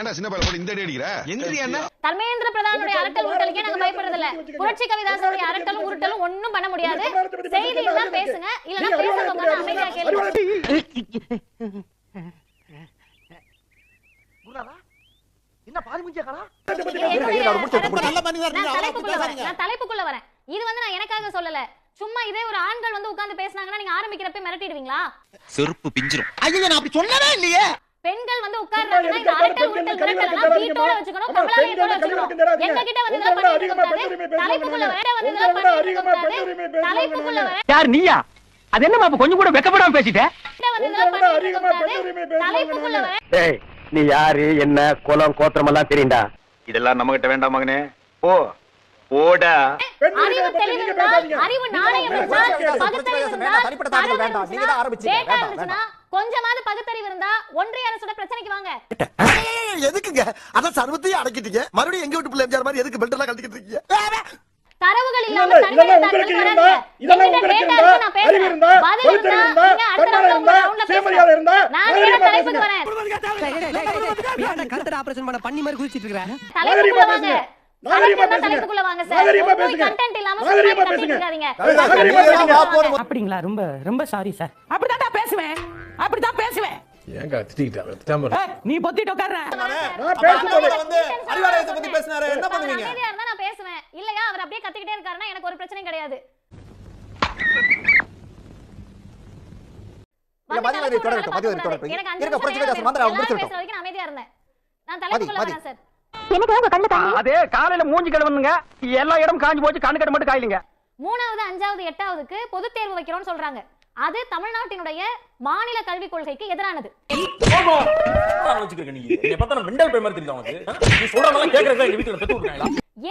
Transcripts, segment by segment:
ஏன்டா சின்ன பையன் போட்டு இந்த அடி அடிக்கிற? எந்திரியா என்ன? தர்மேந்திர பிரதானுடைய அரட்டல் உருட்டலுக்கே நாங்க பயப்படுறது இல்ல. புரட்சி கவிதாசனுடைய அரட்டலும் உருட்டலும் ஒண்ணும் பண்ண முடியாது. செய்தி இருந்தா பேசுங்க, இல்லனா பேசாதவங்க அமைதியா கேளுங்க. குருநாதா என்ன பாதி முஞ்சிய காணா? நான் தலைப்புக்குள்ள வரேன். இது வந்து நான் எனக்காக சொல்லல. சும்மா இதே ஒரு ஆண்கள் வந்து உட்கார்ந்து பேசினாங்கன்னா நீங்க ஆரம்பிக்கிறப்ப மிரட்டிடுவீங்களா? செருப்பு பிஞ்சிரும். ஐயோ நான் அப்படி சொல்லவே இல்லையே. பெண்கள் வந்து உட்கார்றாங்கன்னா இந்த அரட்டல் உருட்டல் மிரட்டல்னா வீட்டோட வச்சுக்கணும், கமலாலயத்தோட வச்சுக்கணும். எங்க கிட்ட வந்து இதெல்லாம் பண்ணிட்டு இருக்காது. தலைப்புக்குள்ள வர வந்து இதெல்லாம் பண்ணிட்டு இருக்காது. தலைப்புக்குள்ள வர யார் நீயா? அது என்னமா கொஞ்சம் கூட வெக்கப்படாம பேசிட்ட? தலைப்புக்குள்ள வர ஏய் நீ யாரு என்ன குலம் கோத்திரம் எல்லாம் தெரியும்டா. இதெல்லாம் நம்ம கிட்ட வேண்டாம் மகனே. போ போடா. அறிவு தெளிவு இருந்தால், அறிவு நாணயம் இருந்தால், பகுத்தறிவு இருந்தால், நீங்க தான் ஆரம்பிச்சீங்க. கொஞ்சமாவது பகுத்தறிவு இருந்தா ஒன்றிய அரசோட பிரச்சனைக்கு வாங்க. எதுக்குங்க அத சர்வத்தையும் அடக்கிட்டீங்க? மறுபடியும் எங்க வீட்டு பிள்ளை எம்ஜிஆர் மாதிரி எதுக்கு பெல்ட் எல்லாம் கட்டிக்கிட்டு இருக்கீங்க? தரவுகள் இல்லாம தனிமையை தாக்கல் வராதீங்க. இதெல்லாம் உங்களுக்கு இருந்தா அறிவு இருந்தா பகுத்தறிவு இருந்தா தன்மானம் இருந்தா சுயமரியாதை இருந்தா நான் தலைப்புக்கு வரேன். கல்ச்சர் ஆபரேஷன் பண்ண பண்ணி மாதிரி குதிச்சிட்டு இருக்கற. தலைப்புக்குள்ள வாங்க. தலைப்புக்குள்ள வாங்க சார். கண்டென்ட் இல்லாம பேசாதீங்க. அப்படிங்களா? ரொம்ப ரொம்ப சாரி சார். அப்படிதான் பேசுவேன். அப்படிதான் பேசுவேன். ஏங்க திட்டிட்டா நீ பொத்திட்டு உட்கார்ற. நான் பேசுறது வந்து அறிவாலயத்தை பத்தி பேசினாரு. என்ன பண்ணுவீங்க? அமைதியா இருந்தா நான் பேசுவேன். இல்லையா அவர் அப்படியே கத்திக்கிட்டே இருக்காருன்னா எனக்கு ஒரு பிரச்சனையும் கிடையாது. மதிவதி தொடரட்டும். இருக்க புரட்சி கவிதாசன் வந்து அவங்க முடிச்சிட்டோம். பேசுற வரைக்கும் அமைதியா இருந்தேன். நான் தலைப்புக்குள்ள வரேன் சார். எனக்கு உங்க கண்ணு தாங்க. அதே காலையில மூஞ்சி கழுவுங்க. எல்லா இடம் காஞ்சி போச்சு, கண்ணு கட்ட மட்டும் காயிலுங்க. 3வது 5வது 8வதுக்கு பொதுத் தேர்வு வைக்கிறோம்னு சொல்றாங்க. அது தமிழ்நாட்டினுடைய மாநில கல்விக் கொள்கைக்கு எதிரானது.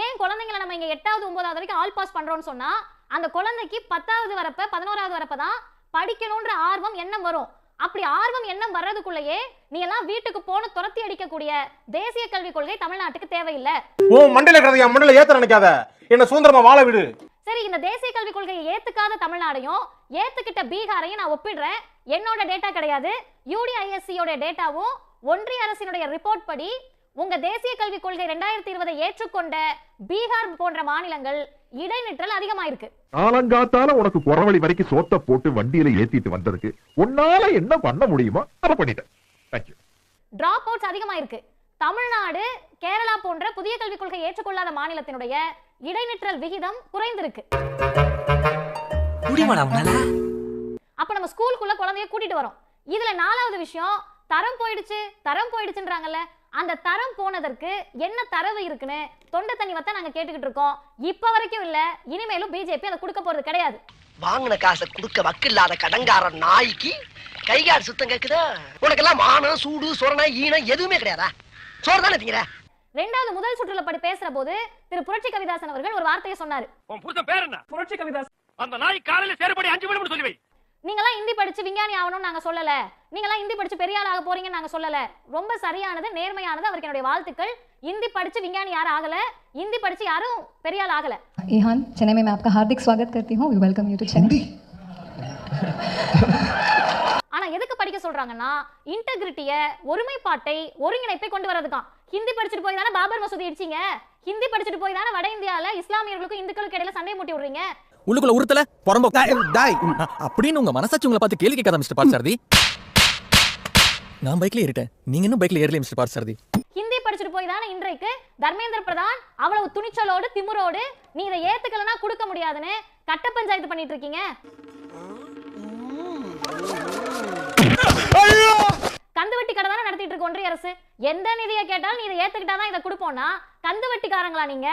ஏன் குழந்தைகளை நம்ம இங்க 8வது 9வது வரைக்கும் ஆல் பாஸ் பண்றோம்னு சொன்னா அந்த குழந்தைக்கு 10வது வரப்ப 11வது வரப்ப தான் படிக்கணும்ன்ற ஆர்வம் எண்ணம் வரும். அப்படி ஆர்வம் எண்ணம் வர்றதுக்குள்ளேயே நீ எல்லாம் வீட்டுக்கு போன துரத்தி அடிக்கக்கூடிய தேசிய கல்விக் கொள்கை தமிழ்நாட்டுக்கு தேவையில்லை. ஓ மண்டல கதை என் மண்டல ஏத்த நினைக்காத. என்ன சுதந்திரமா வாழ விடு. சரி, இந்த தேசிய கல்விக் கொள்கையை ஏத்துக்காத தமிழ்நாடையும் ஏத்துக்கிட்ட பீகாரையும் நான் ஒப்பிடுறேன். என்னோட டேட்டா கிடையாது, UDISCயோட டேட்டாவும் ஒன்றிய அரசினுடைய ரிப்போர்ட் படி உங்க தேசிய கல்விக் கொள்கை 2020 ஏற்றுக்கொண்ட பீகார் போன்ற மாநிலங்கள் இடைநிற்றல் அதிகமாயிருக்கு. ஆலங்காத்தால உனக்கு குறவழி வரைக்கும் சோத்த போட்டு வண்டியில ஏத்திட்டு வந்திருக்கு. உன்னால என்ன பண்ண முடியுமோ அதை பண்ணிட்டேன். தேங்க்யூ. டிராப் அவுட்ஸ் அதிகமாயிருக்கு. தமிழ்நாடு, கேரளா போன்ற புதிய கல்விக் கொள்கை ஏற்றுக்கொள்ளாத மாநிலத்தினுடைய இடைநிற்றல் விகிதம் குறைந்திருக்கு. அப்ப நம்ம ஸ்கூலுக்குள்ள குழந்தைய கூட்டிட்டு வரோம். இதுல 4வது விஷயம் தரம் போயிடுச்சுன்றாங்கல்ல. அந்த தரம் போனதற்கு என்ன தரவு இருக்குன்னு தொண்டை தண்ணி வத்த நாங்க கேட்டுக்கிட்டு இருக்கோம். இப்ப வரைக்கும் இல்ல, இனிமேலும் பிஜேபி அதை கொடுக்க போறது கிடையாது. வாங்கின காசை கொடுக்க வக்கில்லாத கடங்கார நாய்க்கு கைகாடு சுத்தம் கேக்குதா? உனக்கு எல்லாம் மானம் சூடு சொரணை ஈனம் எதுவுமே கிடையாதா? சோறு தானே திங்கிற. 2வது முதல் சுற்றுல படி பேசுற போது திரு புரட்சி கவிதாசன் அவர்கள் ஒரு வார்த்தையை சொன்னாரு. புரட்சி கவிதாசன் அந்த நாய் காலையில சேரப்படி 5 மணி சொல்லி வை. நீங்களாம் ஹிந்தி படிச்சு விஞ்ஞானி ஆகணும்னு நாங்க சொல்லல. நீங்களாம் ஹிந்தி படிச்சு பெரிய ஆள் ஆக போறீங்கன்னு நாங்க சொல்லல. ரொம்ப சரியானது, நேர்மையானது. அவருக்கு என்னுடைய வாழ்த்துக்கள். ஹிந்தி படிச்சு விஞ்ஞானி யாரும் ஆகல, ஹிந்தி படிச்சு யாரும் பெரிய ஆள் ஆகல. ईहान, चेन्नई में मैं आपका हार्दिक स्वागत करती हूँ. We welcome you to Chennai. ஆனா எதுக்கு படிக்க சொல்றாங்கன்னா இன்டெகிரிட்டிய, ஒருமைப்பாட்டை, ஒருங்கிணைப்பை கொண்டு வரதுதான். ஹிந்தி படிச்சுட்டு போய் தானே பாபர் மசூதி இடிச்சீங்க. ஹிந்தி படிச்சுட்டு போய் தானே வட இந்தியால இஸ்லாமியர்களுக்கும் இந்துக்களுக்கு இடையில சண்டை மூட்டி விடுறீங்க. உள்ளுக்குள்ள உருத்தல பொறம்போ அப்படின்னு உங்க மனசாட்சி உங்களை பார்த்து கேள்வி கேட்காத மிஸ்டர் பார்சாரதி. நான் பைக்ல ஏறிட்டேன், நீங்க இன்னும் பைக்ல ஏறல மிஸ்டர் பார்சாரதி. ஹிந்தி படிச்சுட்டு போய் தானே இன்றைக்கு தர்மேந்திர பிரதான் அவ்வளவு துணிச்சலோடு திமுரோடு நீ இதை ஏத்துக்கலனா கொடுக்க முடியாதுன்னு கட்ட பஞ்சாயத்து பண்ணிட்டு இருக்கீங்க. கந்துவட்டி கடை தானே நடத்திட்டு இருக்கு ஒன்றிய அரசு. எந்த நிதியை கேட்டாலும் நீ இதை ஏத்துக்கிட்டாதான் இதை கொடுப்போம்னா கந்துவட்டிக்காரங்களா நீங்க?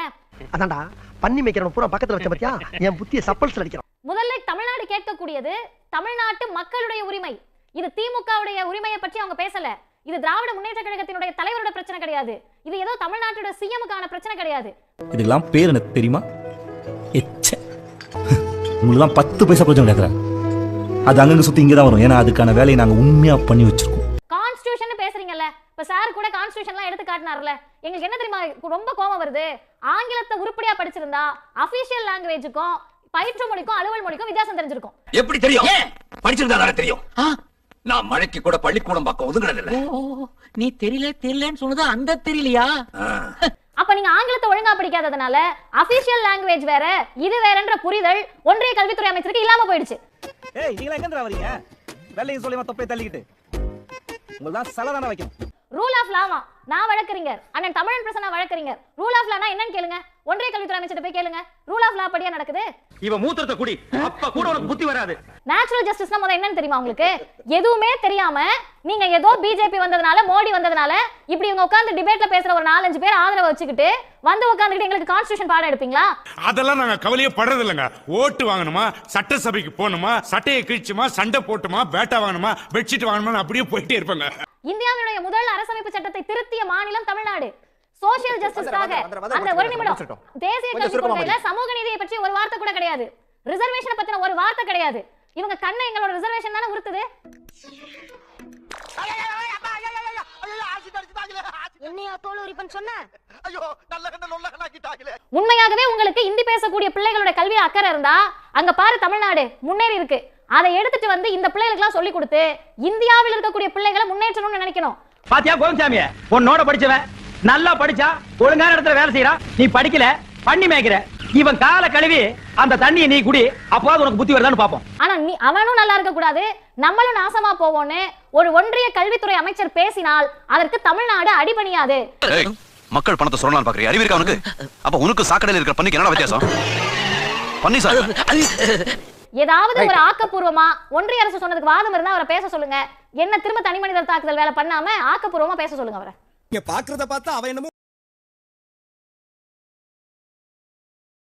அதான்டா பண்ணி மேய்க்கிறவன் பூரா பக்கத்துல வச்ச பத்தியா என் புத்திய சப்பல்ஸ்ல அடிக்கிறான். முதல்ல தமிழ்நாடு கேட்கக்கூடியது தமிழ்நாட்டு மக்களுடைய உரிமை. இது திமுகவுடைய உரிமையை பற்றி அவங்க பேசல. இது திராவிட முன்னேற்ற கழகத்தினுடைய தலைவரோட பிரச்சனை கிடையாது. இது ஏதோ தமிழ்நாட்டோட சிஎம்கான பிரச்சனை கிடையாது. இதெல்லாம் பேர் எனக்கு தெரியுமா? உங்களுக்கு 10 பைசா பிரச்சனை கிடையாது. அது அங்கங்க சுத்தி இங்க தான் வரும். ஏன்னா அதுக்கான வேலையை நாங்க உண்மையா பண்ணி வச்சிருக்கோம். கான்ஸ்டிடியூஷன் பேசுறீங்கல்ல, இப்ப சார் கூட கான்ஸ்டிடியூஷன்லாம் எடுத்து காட்டினார்ல. எங்களுக்கு என்ன தெரியுமா ரொம்ப கோபம் வருது? ஆங்கிலத்தை உருப்படியா படிச்சிருந்தா அபிஷியல் லாங்குவேஜுக்கும் பயிற்று மொழிக்கும் அலுவல் மொழிக்கும் வித்தியாசம் தெரிஞ்சிருக்கும். எப்படி தெரியும்? படிச்சிருந்தா தானே தெரியும். நான் மழைக்கு கூட பள்ளிக்கூடம் பக்கம் ஒதுங்கினதில்லை. நீ தெரியலன்னு சொன்னது அந்த தெரியலையா? அப்ப நீங்க ஆங்கிலத்தை ஒழுங்கா படிக்காததுனால அபிஷியல் லாங்குவேஜ் வேற இது வேறன்ற புரிதல் ஒன்றிய கல்வித்துறை அமைச்சருக்கு இல்லாம போயிடுச்சு. ஏய் நீங்க எங்கடா வரீங்க? வெள்ளையும் சொல்லி தொப்பை தள்ளிக்கிட்டு உங்களுக்கு தான் சலதான வைக்கும். ரூல் ஆஃப் லாவா நான் வழக்கறிஞர், அண்ணன் தமிழன் பிரசன்னா வழக்கறிஞர். ரூல் ஆஃப் லானா என்னன்னு கேளுங்க, ஒன்றிய கல்வித்துறை அமைச்சர் போய் கேளுங்க. ரூல் ஆஃப் லா படியா நடக்குது? இவ மூத்திரத்தை குடி, அப்ப கூட உனக்கு புத்தி வராது. நேச்சுரல் ஜஸ்டிஸ்னா முதல்ல என்னன்னு தெரியுமா உங்களுக்கு? எதுவுமே தெரியாம நீங்க ஏதோ பிஜேபி வந்ததுனால மோடி வந்ததுனால இப்படி இவங்க உட்கார்ந்து டிபேட்ல பேசுற ஒரு 4-5 பேர் ஆதரவு வச்சுக்கிட்டு வந்து உட்கார்ந்துட்டு எங்களுக்கு கான்ஸ்டிடியூஷன் பாடம் எடுப்பீங்களா? அதெல்லாம் நாங்க கவலையே படுறது இல்லைங்க. ஓட்டு வாங்கணுமா, சட்டசபைக்கு போகணுமா, சட்டையை கிழிச்சுமா, சண்டை போட்டுமா, பேட்டா வாங்கணுமா, பெட்ஷீட் வாங்கணுமா, அப்படியே போயிட்டே இருப்பாங்க. இந்தியாவுடைய முதல் அரசமைப்பு சட்டத்தை திருத்திய மாநிலம் தமிழ்நாடு. சோஷியல் ஜஸ்டிஸ்க்காக அந்த ஒரு நிமிடம் தேசிய கல்விக் கொள்கையில சமூக நீதியை பற்றி ஒரு வார்த்தை கூட கிடையாது. ரிசர்வேஷனை பத்தின ஒரு வார்த்தை கிடையாது. இவங்க கண்ணை எங்களோட ரிசர்வேஷன் தானே உறுத்துது. உண்மையாகவே உங்களுக்கு இந்தி பேசக்கூடிய பிள்ளைகளோட கல்வி அக்கறை இருந்தா அங்க பாரு தமிழ்நாடு முன்னேறி இருக்கு. அதை எடுத்துட்டு வந்து இந்த பிள்ளைகளுக்கு சொல்லி கொடுத்து இந்தியாவில் இருக்கக்கூடிய பிள்ளைகளை முன்னேற்றணும்னு நினைக்கணும். பாத்தியா கோவிந்தசாமி, உன்னோட படிச்சவன் நல்லா படிச்சா ஒழுங்கான இடத்துல வேலை செய்யறான். நீ படிக்கல, பண்ணி மேய்க்கிற. இவன் கால கழுவி அந்த தண்ணியை நீ குடி, அப்போது உனக்கு புத்தி வருதான்னு பாப்போம். ஆனா நீ அவனும் நல்லா இருக்க கூடாது, நம்மளும் நாசமா போவோம்னு ஒரு ஒன்றிய கல்வித்துறை அமைச்சர் பேசினால் அதற்கு தமிழ்நாடு அடிபணியாது. மக்கள் பணத்தை சொல்லலாம் பாக்குறியா? அறிவு இருக்கா உனக்கு? அப்ப உனக்கு சாக்கடையில் இருக்கிற பண்ணிக்கு என்னடா வித்தியாசம்? பண்ணி சார் ஏதாவது ஒரு ஆக்கப்பூர்வமா ஒன்றிய அரசு சொன்னதுக்கு வாதம் இருந்தா அவரை பேச சொல்லுங்க. என்ன திரும்ப தனி மனிதர் தாக்குதல் வேலை பண்ணாம ஆக்கப்பூர்வமா பேச சொல்லுங்க அவரை. பாக்குறத பார்த்தா அவன் என்னமோ